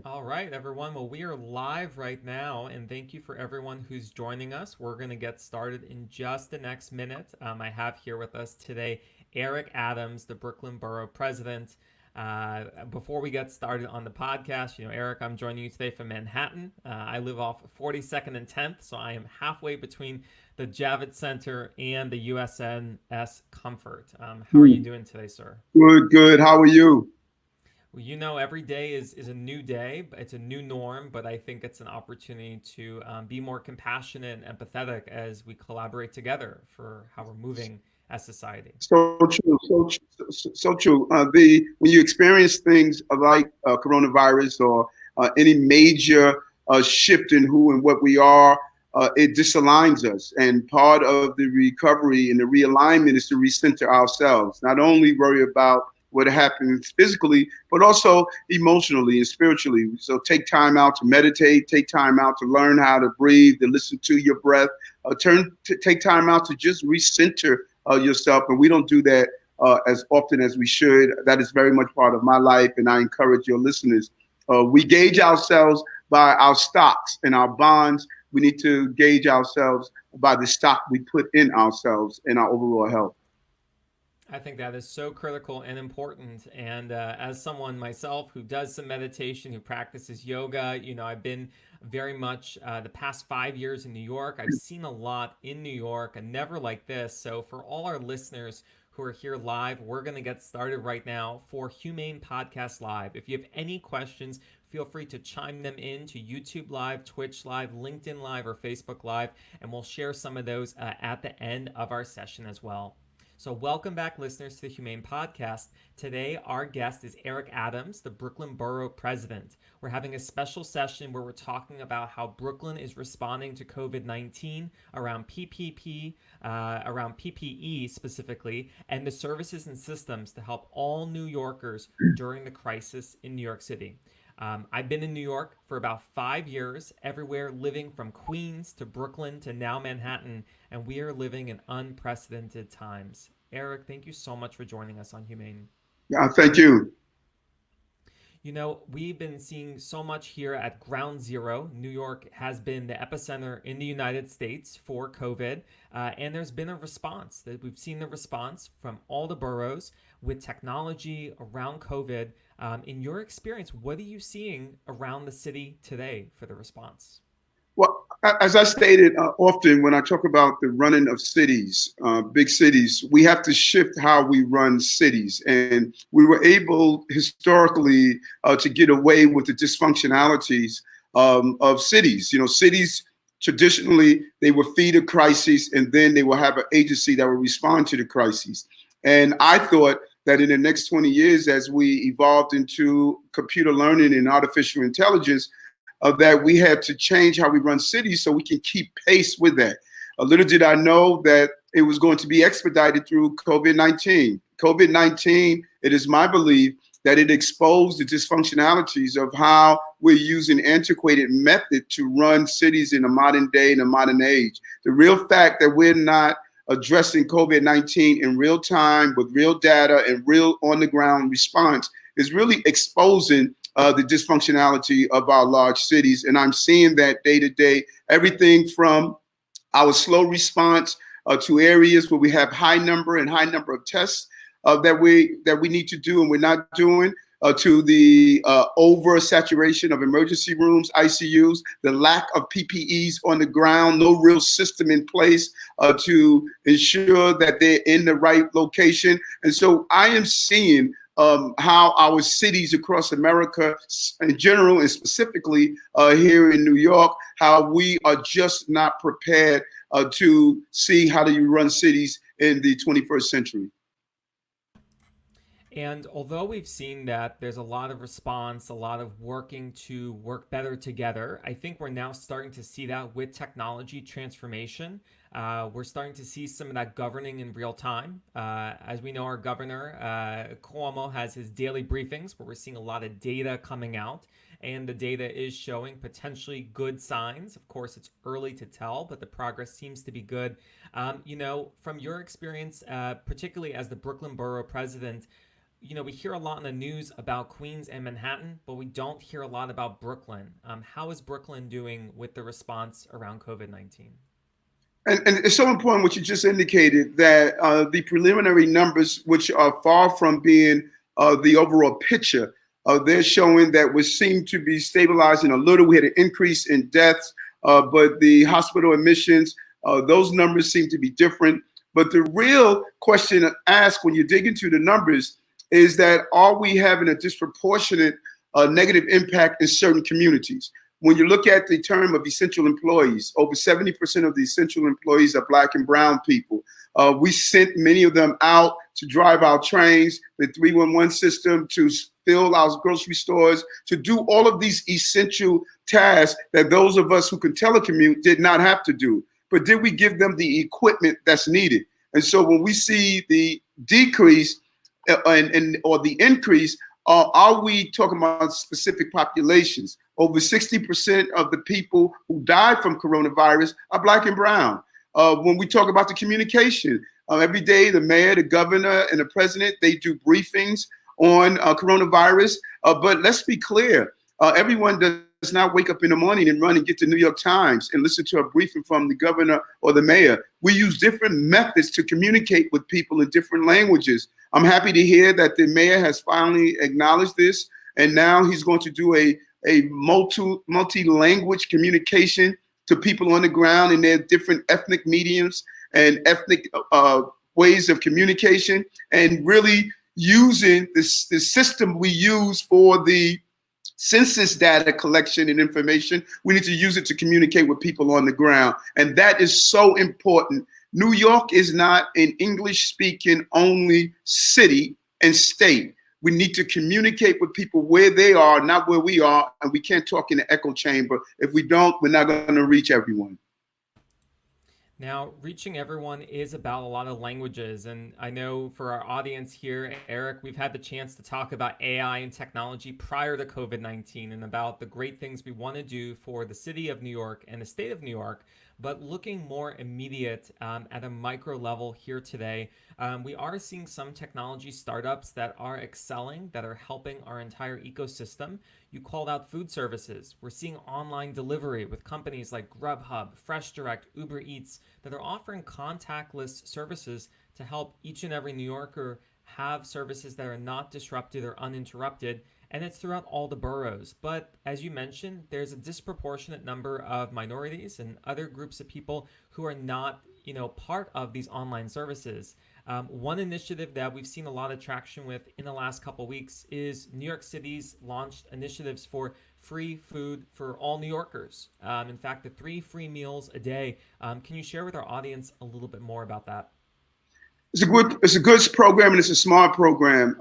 All right, everyone. Well, we are live right now, and thank you for everyone who's joining us. We're going to get started in just the next minute. I have here with us today Eric Adams, the Brooklyn Borough President. Before we get started on the podcast, Eric, I'm joining you today from Manhattan. I live off 42nd and 10th, so I am halfway between the Javits Center and the USNS Comfort. How are you Hmm. doing today, sir? Good, good. How are you? Well, every day is a new day. It's a new norm, but I think it's an opportunity to be more compassionate and empathetic as we collaborate together for how we're moving as society. So true, so true. The when you experience things like coronavirus or any major shift in who and what we are, it disaligns us. And part of the recovery and the realignment is to recenter ourselves. Not only worry about what happens physically, but also emotionally and spiritually. So take time out to meditate, take time out to learn how to breathe, to listen to your breath, take time out to just recenter yourself. And we don't do that as often as we should. That is very much part of my life, and I encourage your listeners. We gauge ourselves by our stocks and our bonds. We need to gauge ourselves by the stock we put in ourselves and our overall health. I think that is so critical and important. And as someone myself who does some meditation, who practices yoga, I've been very much the past 5 years in New York. I've seen a lot in New York and never like this. So, for all our listeners who are here live, we're going to get started right now for HumAIn Podcast Live. If you have any questions, feel free to chime them in to YouTube Live, Twitch Live, LinkedIn Live, or Facebook Live, and we'll share some of those at the end of our session as well. So, welcome back, listeners, to the HumAIn Podcast. Today, our guest is Eric Adams, the Brooklyn Borough President. We're having a special session where we're talking about how Brooklyn is responding to COVID-19 around PPP, around PPE specifically, and the services and systems to help all New Yorkers during the crisis in New York City. I've been in New York for about 5 years, everywhere living from Queens to Brooklyn to now Manhattan, and we are living in unprecedented times. Eric, thank you so much for joining us on Humane. Thank you. We've been seeing so much here at Ground Zero. New York has been the epicenter in the United States for COVID, and there's been a response. That we've seen the response from all the boroughs with technology around COVID. In your experience, what are you seeing around the city today for the response? Well, as I stated often when I talk about the running of cities, big cities, we have to shift how we run cities. And we were able historically to get away with the dysfunctionalities of cities. Cities traditionally, they will feed a crisis and then they will have an agency that will respond to the crises. And I thought that in the next 20 years, as we evolved into computer learning and artificial intelligence, that we had to change how we run cities so we can keep pace with that. Little did I know that it was going to be expedited through COVID 19. COVID 19, it is my belief that it exposed the dysfunctionalities of how we're using antiquated method to run cities in a modern day, in a modern age. The real fact that we're not addressing COVID 19 in real time with real data and real on the ground response is really exposing the dysfunctionality of our large cities. And I'm seeing that day to day, everything from our slow response to areas where we have high number of tests that we need to do and we're not doing. To the oversaturation of emergency rooms, ICUs, the lack of PPEs on the ground, no real system in place to ensure that they're in the right location. And so I am seeing how our cities across America in general and specifically here in New York, how we are just not prepared to see how do you run cities in the 21st century. And although we've seen that there's a lot of response, a lot of working to work better together, I think we're now starting to see that with technology transformation. We're starting to see some of that governing in real time. As we know, our governor, Cuomo, has his daily briefings where we're seeing a lot of data coming out. And the data is showing potentially good signs. Of course, it's early to tell, but the progress seems to be good. From your experience, particularly as the Brooklyn Borough president, we hear a lot in the news about Queens and Manhattan, but we don't hear a lot about Brooklyn. How is Brooklyn doing with the response around COVID-19? And it's so important what you just indicated, that the preliminary numbers, which are far from being the overall picture, they're showing that we seem to be stabilizing a little. We had an increase in deaths, but the hospital admissions, those numbers seem to be different. But the real question to ask when you dig into the numbers is that, are we having a disproportionate negative impact in certain communities? When you look at the term of essential employees, over 70% of the essential employees are Black and brown people. We sent many of them out to drive our trains, the 311 system, to fill our grocery stores, to do all of these essential tasks that those of us who can telecommute did not have to do. But did we give them the equipment that's needed? And so when we see the decrease or the increase, are we talking about specific populations? Over 60% of the people who died from coronavirus are Black and brown. When we talk about the communication, every day the mayor, the governor, and the president, they do briefings on coronavirus. But let's be clear, everyone does not wake up in the morning and run and get the New York Times and listen to a briefing from the governor or the mayor. We use different methods to communicate with people in different languages. I'm happy to hear that the mayor has finally acknowledged this, and now he's going to do a multi-language communication to people on the ground in their different ethnic mediums and ethnic ways of communication, and really using the system we use for the census data collection and information. We need to use it to communicate with people on the ground. And that is so important. New York is not an English-speaking only city and state. We need to communicate with people where they are, not where we are, and we can't talk in an echo chamber. If we don't, we're not going to reach everyone. Now, reaching everyone is about a lot of languages. And I know for our audience here, Eric, we've had the chance to talk about AI and technology prior to COVID-19 and about the great things we want to do for the city of New York and the state of New York. But looking more immediate at a micro level here today, we are seeing some technology startups that are excelling, that are helping our entire ecosystem. You called out food services. We're seeing online delivery with companies like Grubhub, FreshDirect, Uber Eats that are offering contactless services to help each and every New Yorker have services that are not disrupted or uninterrupted. And it's throughout all the boroughs. But as you mentioned, there's a disproportionate number of minorities and other groups of people who are not, part of these online services. One initiative that we've seen a lot of traction with in the last couple of weeks is New York City's launched initiatives for free food for all New Yorkers. In fact, the 3 free meals a day. Can you share with our audience a little bit more about that? It's a good program, and it's a smart program.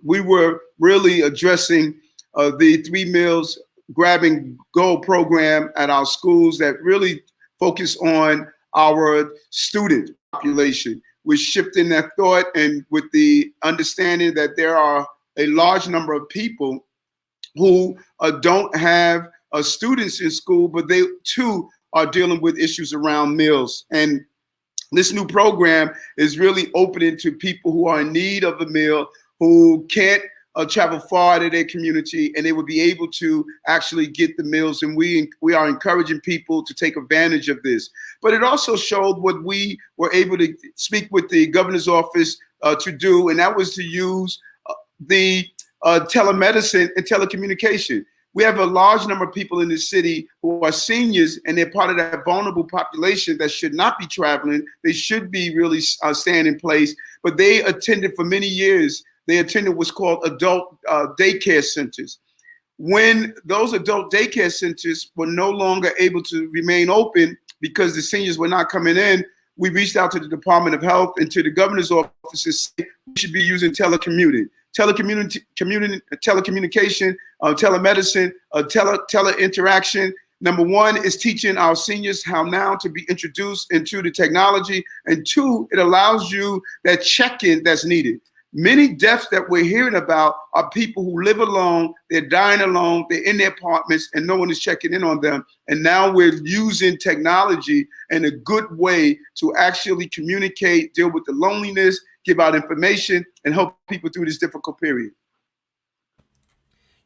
We were really addressing the 3 meals grab and go program at our schools that really focus on our student population. We're shifting that thought, and with the understanding that there are a large number of people who don't have students in school, but they too are dealing with issues around meals. And this new program is really opening to people who are in need of a meal, who can't travel far to their community, and they would be able to actually get the meals. And we are encouraging people to take advantage of this. But it also showed what we were able to speak with the governor's office to do, and that was to use the telemedicine and telecommunication. We have a large number of people in the city who are seniors, and they're part of that vulnerable population that should not be traveling. They should be really staying in place. But they attended for many years. They attended what's called adult daycare centers. When those adult daycare centers were no longer able to remain open because the seniors were not coming in, we reached out to the Department of Health and to the governor's office and said we should be using telecommuting. Telecommunication, telemedicine, tele-interaction. Number 1 is teaching our seniors how now to be introduced into the technology. And 2, it allows you that check-in that's needed. Many deaths that we're hearing about are people who live alone, they're dying alone, they're in their apartments, and no one is checking in on them. And now we're using technology in a good way to actually communicate, deal with the loneliness, give out information, and help people through this difficult period.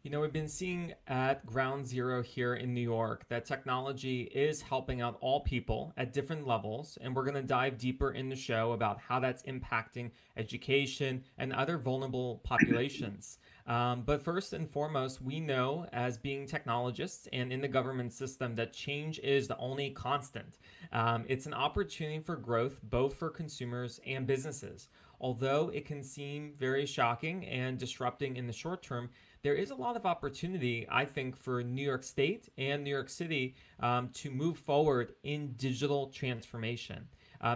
You know, we've been seeing at ground zero here in New York that technology is helping out all people at different levels, and we're going to dive deeper in the show about how that's impacting education and other vulnerable populations. But first and foremost, we know as being technologists and in the government system that change is the only constant. It's an opportunity for growth, both for consumers and businesses. Although it can seem very shocking and disrupting in the short term, there is a lot of opportunity, I think, for New York State and New York City to move forward in digital transformation.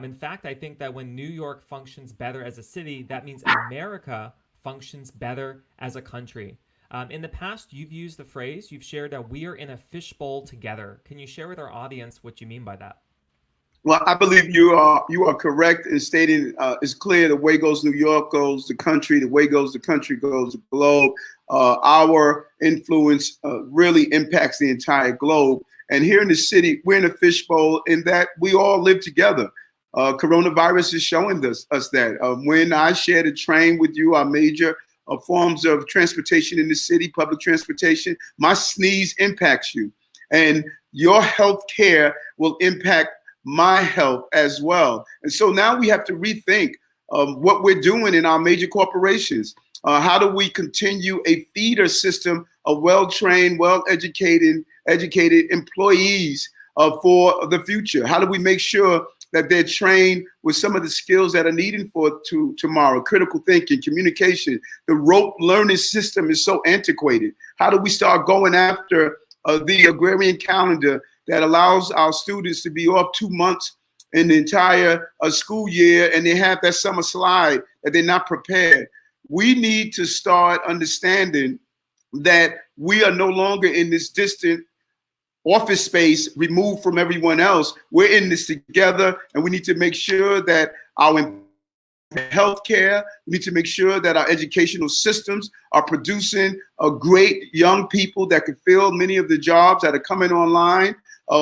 In fact, I think that when New York functions better as a city, that means America functions better as a country. In the past, you've used the phrase, you've shared that we are in a fishbowl together. Can you share with our audience what you mean by that? Well, I believe you are correct in stating it's clear the way goes New York goes the country, the way goes the country goes the globe. Our influence really impacts the entire globe. And here in the city, we're in a fishbowl in that we all live together. Coronavirus is showing us that. When I shared a train with you, our major forms of transportation in the city, public transportation, my sneeze impacts you. And your health care will impact my health as well. And so now we have to rethink what we're doing in our major corporations. How do we continue a feeder system of well-trained, well-educated employees for the future? How do we make sure that they're trained with some of the skills that are needed for tomorrow? Critical thinking, communication. The rote learning system is so antiquated. How do we start going after the agrarian calendar that allows our students to be off 2 months in the entire school year, and they have that summer slide that they're not prepared? We need to start understanding that we are no longer in this distant office space removed from everyone else. We're in this together, and we need to make sure that our healthcare, we need to make sure that our educational systems are producing great young people that can fill many of the jobs that are coming online.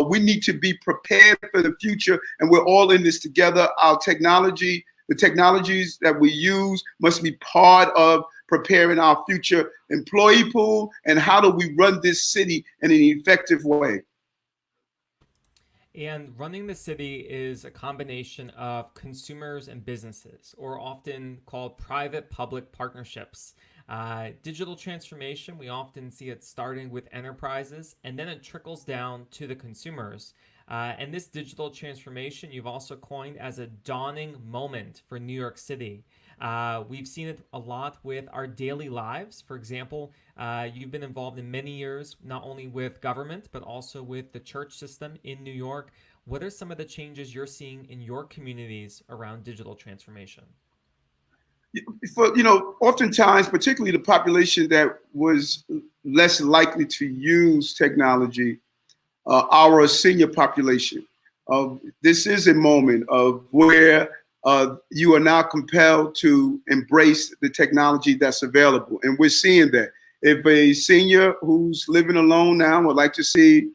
We need to be prepared for the future, and we're all in this together. Our technology, the technologies that we use must be part of preparing our future employee pool, and how do we run this city in an effective way. And running the city is a combination of consumers and businesses, or often called private-public partnerships. Digital transformation, we often see it starting with enterprises, and then it trickles down to the consumers. And this digital transformation you've also coined as a dawning moment for New York City. We've seen it a lot with our daily lives. For example, you've been involved in many years, not only with government, but also with the church system in New York. What are some of the changes you're seeing in your communities around digital transformation? Oftentimes, particularly the population that was less likely to use technology, our senior population. This is a moment of where you are now compelled to embrace the technology that's available. And we're seeing that. If a senior who's living alone now would like to see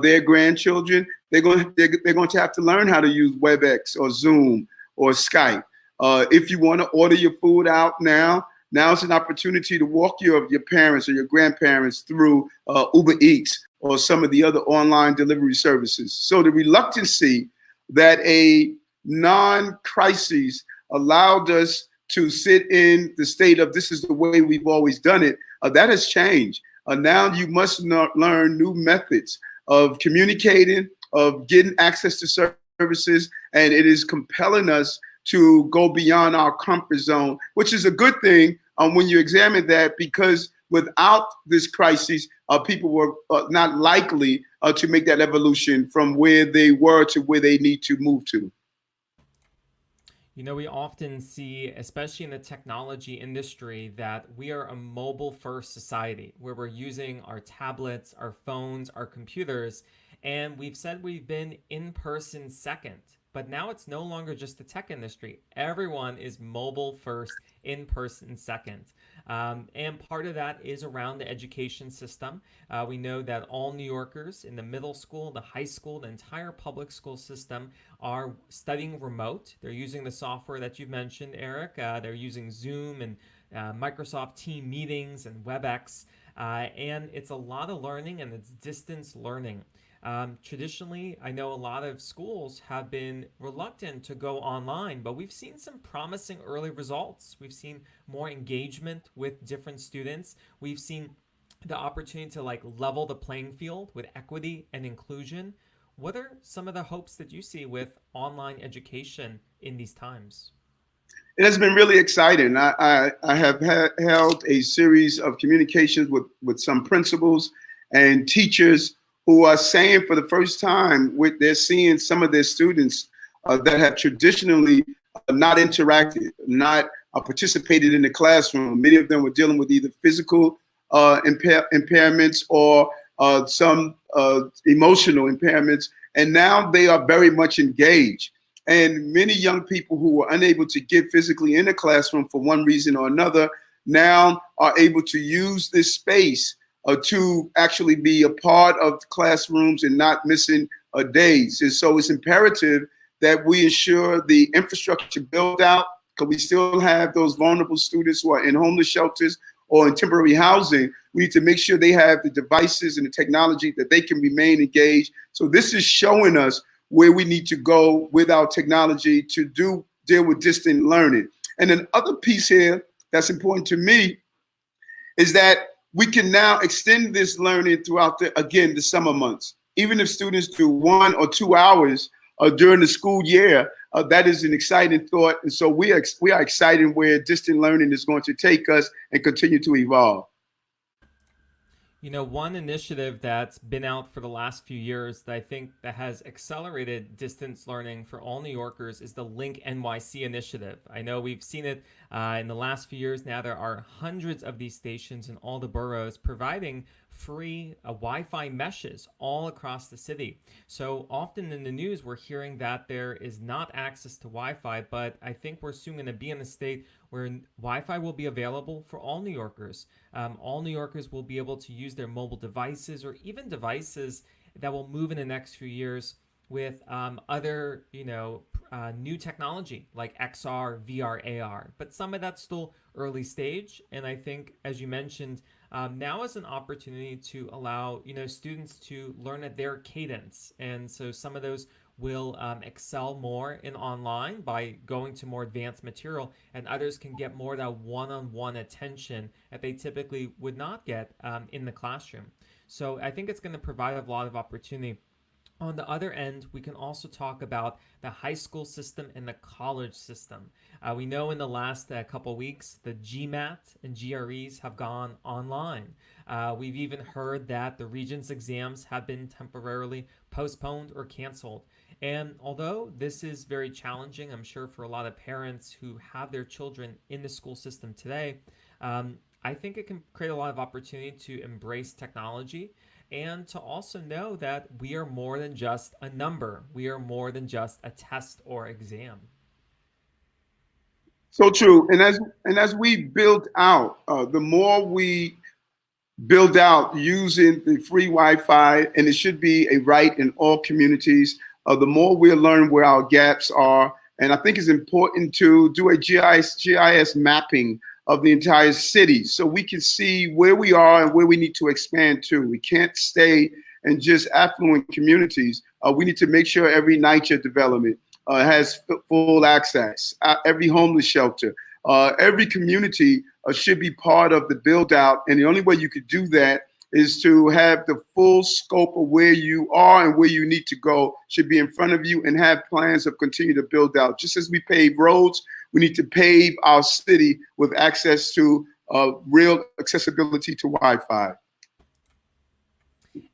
their grandchildren, they're going to have to learn how to use WebEx or Zoom or Skype. If you want to order your food out now's an opportunity to walk your parents or your grandparents through Uber Eats or some of the other online delivery services. So the reluctancy that a non-crisis allowed us to sit in the state of this is the way we've always done it, that has changed. Now you must learn new methods of communicating, of getting access to services, and it is compelling us to go beyond our comfort zone, which is a good thing when you examine that, because without this crisis, people were not likely to make that evolution from where they were to where they need to move to. You know, we often see, especially in the technology industry, that we are a mobile first society where we're using our tablets, our phones, our computers, and we've said we've been in person second. But now it's no longer just the tech industry. Everyone is mobile first, in person second. And part of that is around the education system. We know that all New Yorkers in the middle school, the high school, the entire public school system are studying remote. They're using the software that you've mentioned, Eric. They're using Zoom and Microsoft Team meetings and WebEx. And it's a lot of learning and it's distance learning. Traditionally, I know a lot of schools have been reluctant to go online, but we've seen some promising early results. We've seen more engagement with different students. We've seen the opportunity to like level the playing field with equity and inclusion. What are some of the hopes that you see with online education in these times? It has been really exciting. I have held a series of communications with some principals and teachers who are saying for the first time they're seeing some of their students that have traditionally not interacted, not participated in the classroom. Many of them were dealing with either physical impairments or some emotional impairments, and now they are very much engaged. And many young people who were unable to get physically in the classroom for one reason or another now are able to use this space to actually be a part of the classrooms and not missing days. And so it's imperative that we ensure the infrastructure build out, because we still have those vulnerable students who are in homeless shelters or in temporary housing. We need to make sure they have the devices and the technology that they can remain engaged. So this is showing us where we need to go with our technology to deal with distant learning. And then other piece here that's important to me is that we can now extend this learning throughout the summer months. Even if students do 1 or 2 hours during the school year, that is an exciting thought. And so we are excited where distant learning is going to take us and continue to evolve. You know, one initiative that's been out for the last few years that I think that has accelerated distance learning for all New Yorkers is the Link NYC initiative. I know we've seen it in the last few years. Now there are hundreds of these stations in all the boroughs providing free Wi-Fi meshes all across the city. So often in the news, we're hearing that there is not access to Wi-Fi, but I think we're soon going to be in a state where Wi-Fi will be available for all New Yorkers. All New Yorkers will be able to use their mobile devices or even devices that will move in the next few years with other, new technology like XR, VR, AR. But some of that's still early stage. And I think, as you mentioned, now is an opportunity to allow, students to learn at their cadence. And so some of those will excel more in online by going to more advanced material, and others can get more of that one-on-one attention that they typically would not get in the classroom. So I think it's going to provide a lot of opportunity. On the other end, we can also talk about the high school system and the college system. We know in the last couple weeks, the GMAT and GREs have gone online. We've even heard that the Regents exams have been temporarily postponed or canceled. And although this is very challenging, I'm sure for a lot of parents who have their children in the school system today, I think it can create a lot of opportunity to embrace technology and to also know that we are more than just a number. We are more than just a test or exam. So true. And as we build out, the more we build out using the free Wi-Fi, and it should be a right in all communities, the more we'll learn where our gaps are. And I think it's important to do a GIS mapping of the entire city so we can see where we are and where we need to expand to. We can't stay in just affluent communities. We need to make sure every NYCHA development has full access, every homeless shelter, every community should be part of the build out. And the only way you could do that is to have the full scope of where you are and where you need to go should be in front of you, and have plans of continue to build out. Just as we pave roads, we need to pave our city with access to real accessibility to Wi-Fi.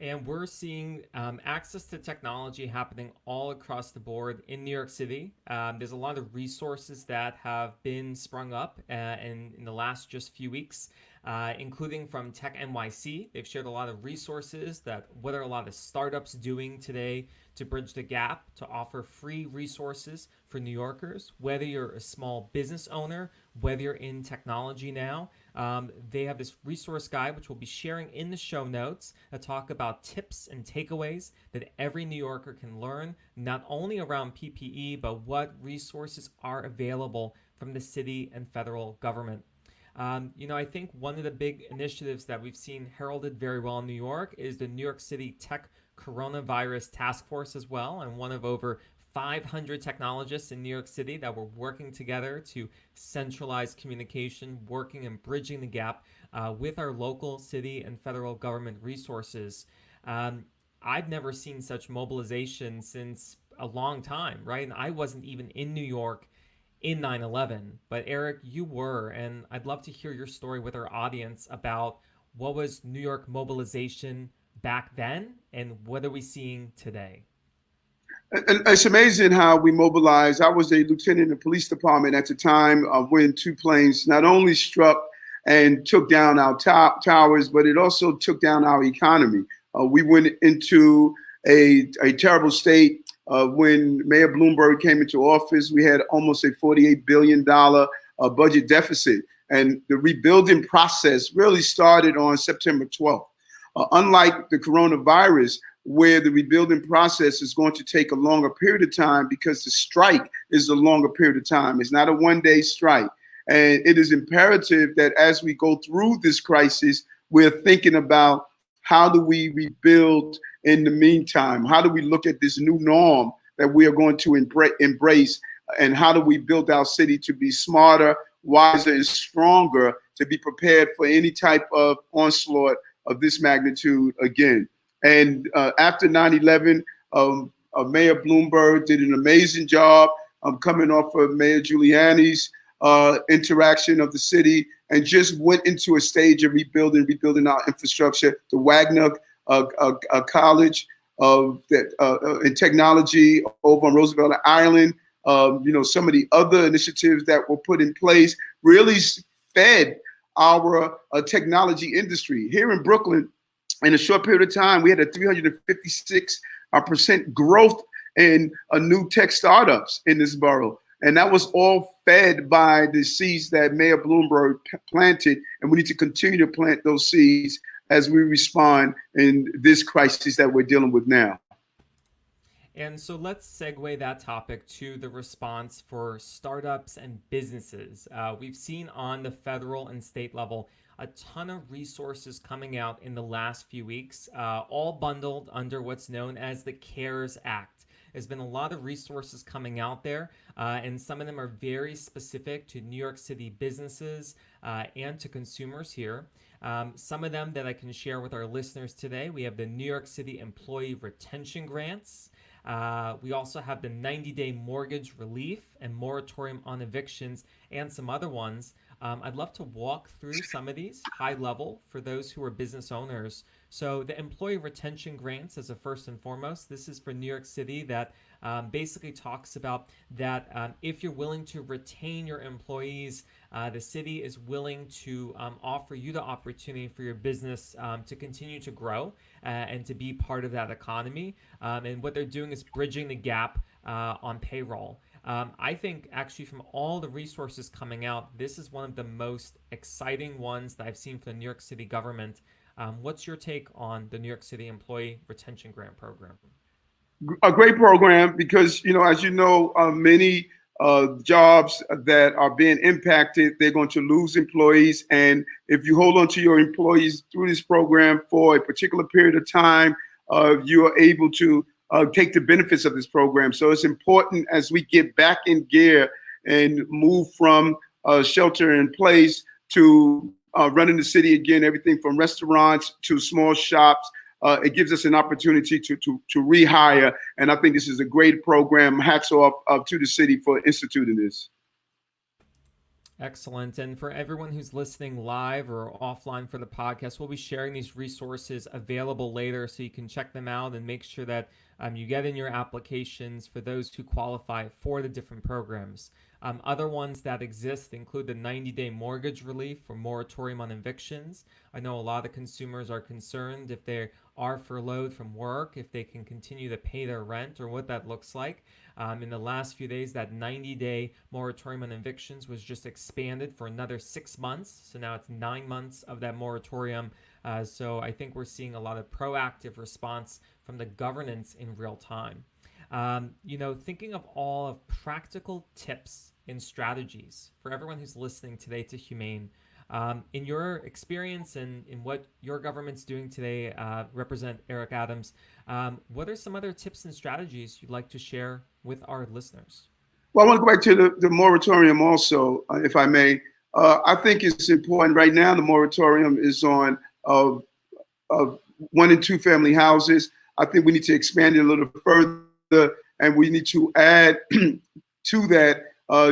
And we're seeing access to technology happening all across the board in New York City. There's a lot of resources that have been sprung up in the last just few weeks. including from Tech NYC. They've shared a lot of resources that what are a lot of startups doing today to bridge the gap, to offer free resources for New Yorkers, whether you're a small business owner, whether you're in technology now. They have this resource guide, which we'll be sharing in the show notes, that talk about tips and takeaways that every New Yorker can learn, not only around PPE, but what resources are available from the city and federal government. I think one of the big initiatives that we've seen heralded very well in New York is the New York City Tech Coronavirus Task Force as well, and one of over 500 technologists in New York City that were working together to centralize communication, working and bridging the gap with our local, city, and federal government resources. I've never seen such mobilization since a long time, right? And I wasn't even in New York in 9/11, but Eric, you were, and I'd love to hear your story with our audience about what was New York mobilization back then and what are we seeing today? And it's amazing how we mobilize. I was a lieutenant in the police department at the time when two planes not only struck and took down our towers, but it also took down our economy. We went into a terrible state when Mayor Bloomberg came into office. We had almost a $48 billion budget deficit. And the rebuilding process really started on September 12th. Unlike the coronavirus, where the rebuilding process is going to take a longer period of time because the strike is a longer period of time. It's not a one-day strike. And it is imperative that as we go through this crisis, we're thinking about how do we rebuild in the meantime? How do we look at this new norm that we are going to embrace? And how do we build our city to be smarter, wiser, and stronger to be prepared for any type of onslaught of this magnitude again? And after 9/11, Mayor Bloomberg did an amazing job coming off of Mayor Giuliani's interaction of the city, and just went into a stage of rebuilding our infrastructure. The Wagner College in technology over on Roosevelt Island, some of the other initiatives that were put in place really fed our technology industry. Here in Brooklyn, in a short period of time, we had a 356% growth in new tech startups in this borough. And that was all fed by the seeds that Mayor Bloomberg planted. And we need to continue to plant those seeds as we respond in this crisis that we're dealing with now. And so let's segue that topic to the response for startups and businesses. We've seen on the federal and state level a ton of resources coming out in the last few weeks, all bundled under what's known as the CARES Act. There's been a lot of resources coming out there, and some of them are very specific to New York City businesses and to consumers here. Some of them that I can share with our listeners today, we have the New York City Employee Retention Grants. We also have the 90-day mortgage relief and moratorium on evictions and some other ones. I'd love to walk through some of these high level for those who are business owners. So the employee retention grants as a first and foremost, this is for New York City that basically talks about that if you're willing to retain your employees, the city is willing to offer you the opportunity for your business to continue to grow and to be part of that economy. And what they're doing is bridging the gap on payroll. I think actually from all the resources coming out, this is one of the most exciting ones that I've seen from the New York City government. What's your take on the New York City Employee Retention Grant Program? A great program because, as you know, many jobs that are being impacted, they're going to lose employees. And if you hold on to your employees through this program for a particular period of time, you are able to take the benefits of this program. So it's important as we get back in gear and move from shelter in place to running the city again, everything from restaurants to small shops. It gives us an opportunity to rehire. And I think this is a great program. Hats off to the city for instituting this. Excellent. And for everyone who's listening live or offline for the podcast, we'll be sharing these resources available later so you can check them out and make sure that You get in your applications for those who qualify for the different programs. Other ones that exist include the 90-day mortgage relief for moratorium on evictions. I know a lot of consumers are concerned if they are furloughed from work, if they can continue to pay their rent or what that looks like. In the last few days, that 90-day moratorium on evictions was just expanded for another 6 months. So now it's 9 months of that moratorium. So I think we're seeing a lot of proactive response from the governance in real time. Thinking of all of practical tips and strategies for everyone who's listening today to HumAIn, in your experience and in what your government's doing today, Representative Eric Adams, what are some other tips and strategies you'd like to share with our listeners? Well, I want to go back to the moratorium also, if I may. I think it's important right now. The moratorium is on one and two family houses. I think we need to expand it a little further, and we need to add to that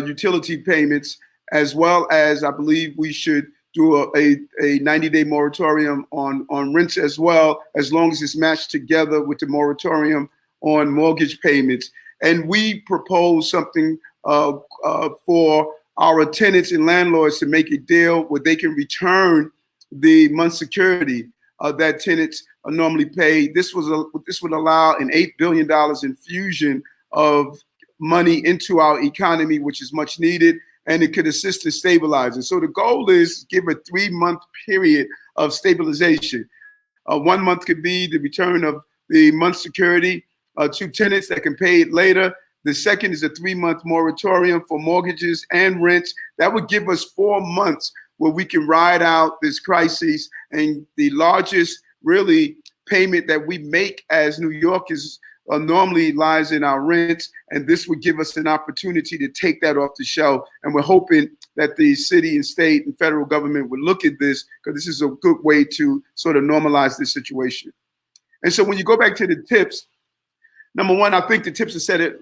utility payments, as well as I believe we should do a 90-day moratorium on rents as well, as long as it's matched together with the moratorium on mortgage payments. And we propose something for our tenants and landlords to make a deal where they can return the month security that tenants normally pay. This would allow an $8 billion infusion of money into our economy, which is much needed, and it could assist in stabilizing. So the goal is to give a 3-month period of stabilization. 1 month could be the return of the month security to tenants that can pay it later. The second is a 3-month moratorium for mortgages and rents. That would give us 4 months where we can ride out this crisis. And the largest really payment that we make as New Yorkers normally lies in our rents. And this would give us an opportunity to take that off the shelf. And we're hoping that the city and state and federal government would look at this, because this is a good way to sort of normalize this situation. And so when you go back to the tips, number one, I think the tips are said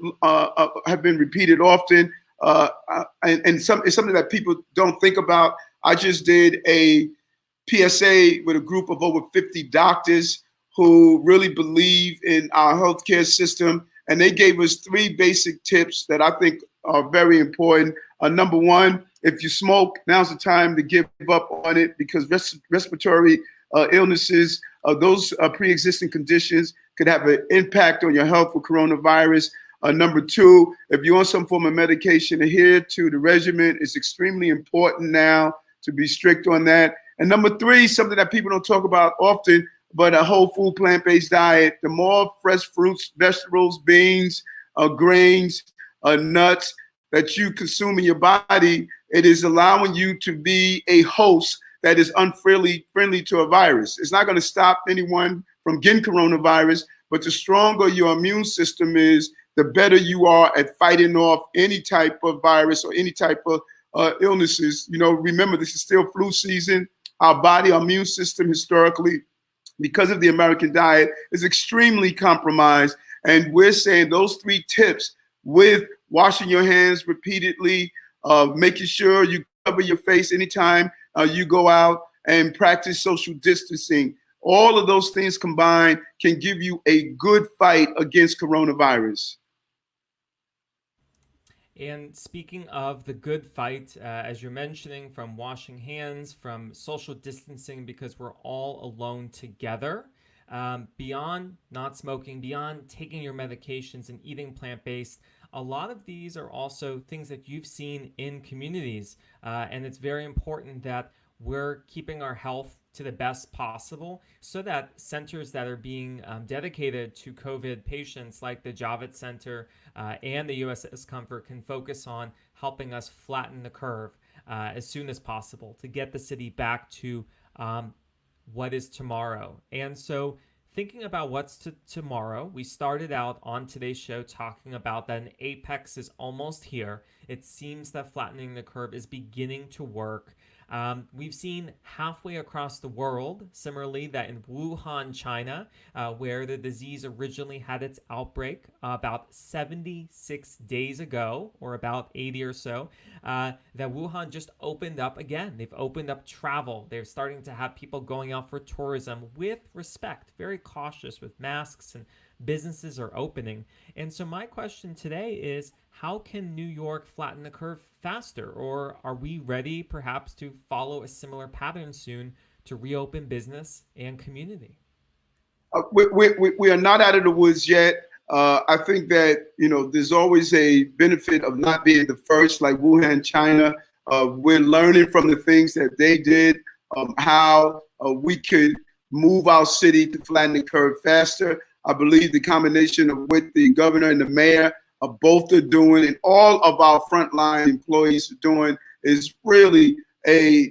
have been repeated often, and it's something that people don't think about. I just did a PSA with a group of over 50 doctors who really believe in our healthcare system, and they gave us 3 basic tips that I think are very important. Number one, if you smoke, now's the time to give up on it, because respiratory illnesses, those pre-existing conditions could have an impact on your health with coronavirus. Number two, if you're on some form of medication, adhere to the regimen. It's extremely important now to be strict on that. And number three, something that people don't talk about often, but a whole food plant-based diet. The more fresh fruits, vegetables, beans, grains, nuts that you consume in your body, it is allowing you to be a host that is friendly to a virus. It's not going to stop anyone from getting coronavirus, but the stronger your immune system is, the better you are at fighting off any type of virus or any type of illnesses. Remember, this is still flu season. Our body, our immune system historically, because of the American diet, is extremely compromised. And we're saying those 3 tips, with washing your hands repeatedly, making sure you cover your face anytime you go out, and practice social distancing. All of those things combined can give you a good fight against coronavirus. And speaking of the good fight, as you're mentioning, from washing hands, from social distancing, because we're all alone together, beyond not smoking, beyond taking your medications and eating plant-based, a lot of these are also things that you've seen in communities. And it's very important that we're keeping our health to the best possible, so that centers that are being dedicated to COVID patients, like the Javits Center and the USS Comfort, can focus on helping us flatten the curve as soon as possible to get the city back to what is tomorrow. And so, thinking about what's tomorrow, we started out on today's show talking about that an apex is almost here. It seems that flattening the curve is beginning to work. We've seen halfway across the world, similarly, that in Wuhan, China, where the disease originally had its outbreak about 76 days ago, or about 80 or so, that Wuhan just opened up again. They've opened up travel. They're starting to have people going out for tourism with respect, very cautious with masks and businesses are opening. And so my question today is, how can New York flatten the curve faster? Or are we ready perhaps to follow a similar pattern soon to reopen business and community? We are not out of the woods yet. I think that there's always a benefit of not being the first, like Wuhan, China. We're learning from the things that they did, how we could move our city to flatten the curve faster. I believe the combination of what the governor and the mayor both are doing, and all of our frontline employees are doing, is really a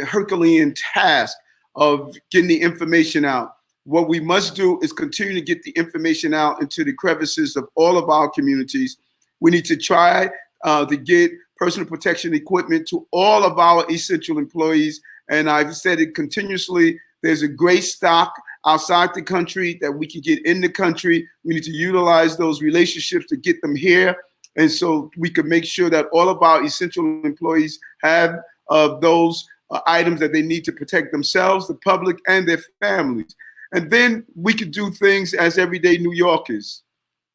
Herculean task of getting the information out. What we must do is continue to get the information out into the crevices of all of our communities. We need to try to get personal protection equipment to all of our essential employees. And I've said it continuously, there's a great stock outside the country that we can get in the country. We need to utilize those relationships to get them here. And so we can make sure that all of our essential employees have those items that they need to protect themselves, the public, and their families. And then we could do things as everyday New Yorkers.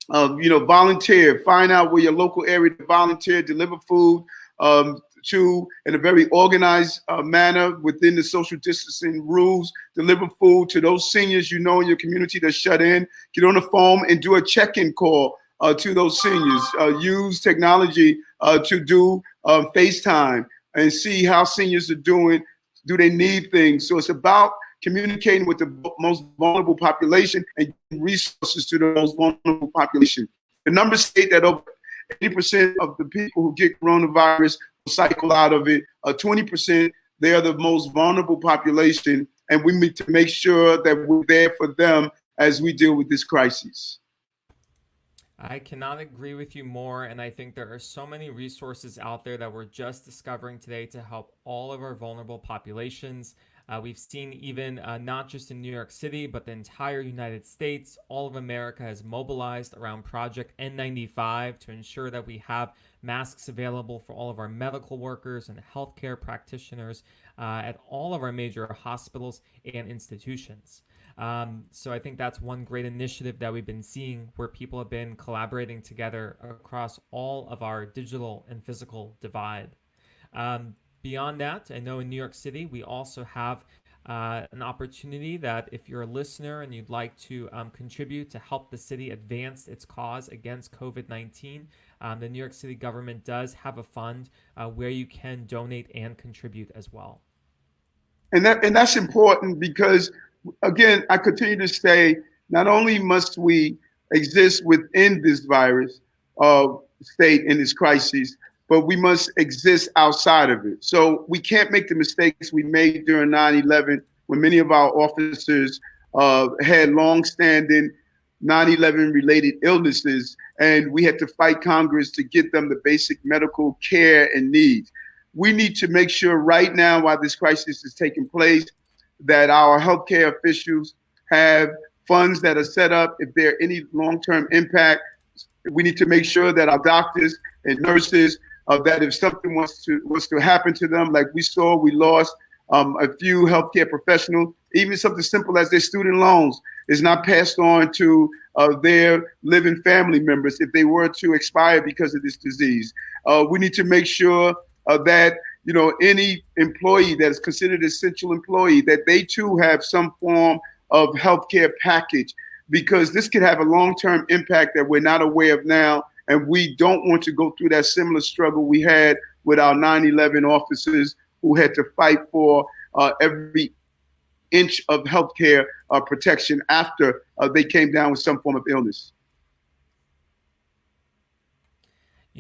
Volunteer, find out where your local area to volunteer, deliver food to, in a very organized manner within the social distancing rules, deliver food to those seniors in your community that's shut in. Get on the phone and do a check-in call to those seniors. Use technology to do FaceTime and see how seniors are doing. Do they need things? So it's about communicating with the most vulnerable population and giving resources to the most vulnerable population. The numbers state that over 80% of the people who get coronavirus will cycle out of it. 20%, they are the most vulnerable population, and we need to make sure that we're there for them as we deal with this crisis. I cannot agree with you more, and I think there are so many resources out there that we're just discovering today to help all of our vulnerable populations. We've seen even not just in New York City, but the entire United States, all of America has mobilized around Project N95 to ensure that we have masks available for all of our medical workers and healthcare practitioners at all of our major hospitals and institutions. So I think that's one great initiative that we've been seeing, where people have been collaborating together across all of our digital and physical divide. Beyond that, I know in New York City, we also have an opportunity that if you're a listener and you'd like to contribute to help the city advance its cause against COVID-19, the New York City government does have a fund where you can donate and contribute as well. And that's important because, again, I continue to say, not only must we exist within this virus state in this crisis, but we must exist outside of it. So we can't make the mistakes we made during 9/11, when many of our officers had long-standing 9/11 related illnesses, and we had to fight Congress to get them the basic medical care and needs. We need to make sure right now, while this crisis is taking place, that our healthcare officials have funds that are set up. If there are any long-term impact, we need to make sure that our doctors and nurses, that if something was to happen to them, like we saw, we lost a few healthcare professionals, even something simple as their student loans is not passed on to their living family members if they were to expire because of this disease. We need to make sure that any employee that is considered an essential employee, that they too have some form of healthcare package, because this could have a long-term impact that we're not aware of now. And we don't want to go through that similar struggle we had with our 9/11 officers who had to fight for every inch of healthcare protection after they came down with some form of illness.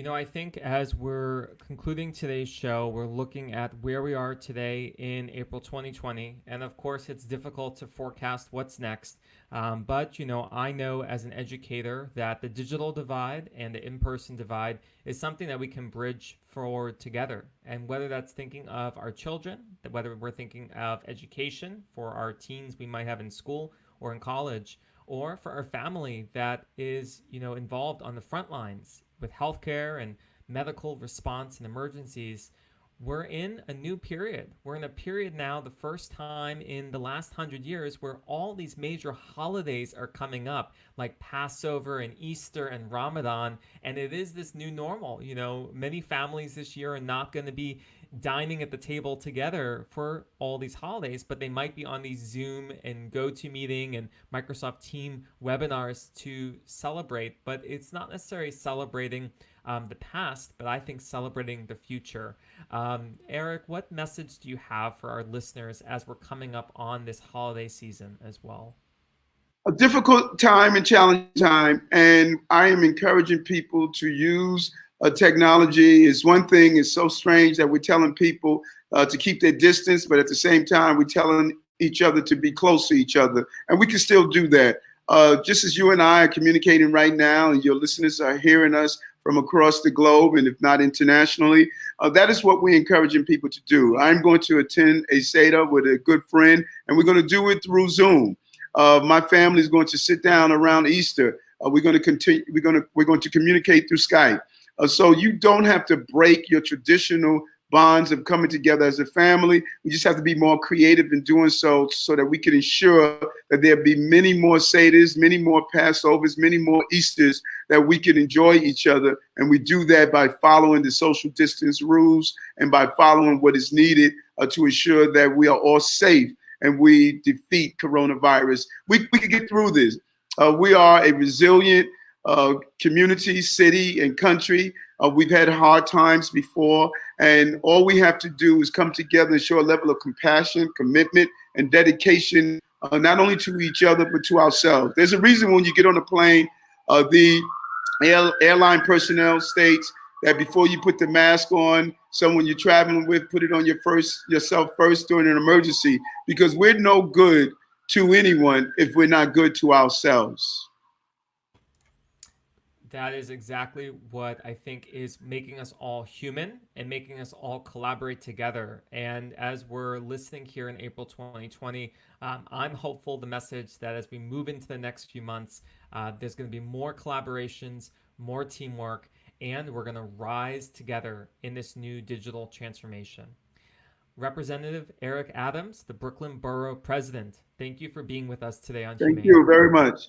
I think as we're concluding today's show, we're looking at where we are today in April 2020. And of course, it's difficult to forecast what's next. But I know as an educator that the digital divide and the in-person divide is something that we can bridge forward together. And whether that's thinking of our children, whether we're thinking of education for our teens we might have in school or in college, or for our family that is, involved on the front lines with healthcare and medical response and emergencies, we're in a new period. We're in a period now, the first time in the last 100 years, where all these major holidays are coming up, like Passover and Easter and Ramadan. And it is this new normal. You know, many families this year are not going to be dining at the table together for all these holidays, but they might be on these Zoom and GoToMeeting and Microsoft Team webinars to celebrate. But it's not necessarily celebrating the past, but I think celebrating the future. Eric, what message do you have for our listeners as we're coming up on this holiday season as well? A difficult time and challenging time, and I am encouraging people to use technology. Is one thing. It's so strange that we're telling people to keep their distance, but at the same time, we're telling each other to be close to each other, and we can still do that. Just as you and I are communicating right now, and your listeners are hearing us from across the globe, and if not internationally, that is what we're encouraging people to do. I'm going to attend a Seder with a good friend, and we're going to do it through Zoom. My family is going to sit down around Easter. We're going to continue. We're going to communicate through Skype. So you don't have to break your traditional bonds of coming together as a family. We just have to be more creative in doing so, so that we can ensure that there be many more Seders, many more Passovers, many more Easters that we can enjoy each other. And we do that by following the social distance rules and by following what is needed to ensure that we are all safe and we defeat coronavirus. We can get through this. We are a resilient community, city, and country. We've had hard times before, and all we have to do is come together and show a level of compassion, commitment, and dedication, not only to each other, but to ourselves. There's a reason when you get on a plane, the airline personnel states that before you put the mask on someone you're traveling with, put it on yourself first during an emergency, because we're no good to anyone if we're not good to ourselves. That is exactly what I think is making us all human and making us all collaborate together. And as we're listening here in April 2020, I'm hopeful the message that as we move into the next few months, there's going to be more collaborations, more teamwork, and we're going to rise together in this new digital transformation. Representative Eric Adams, the Brooklyn Borough President, thank you for being with us today on Thank HumAIn. you very much.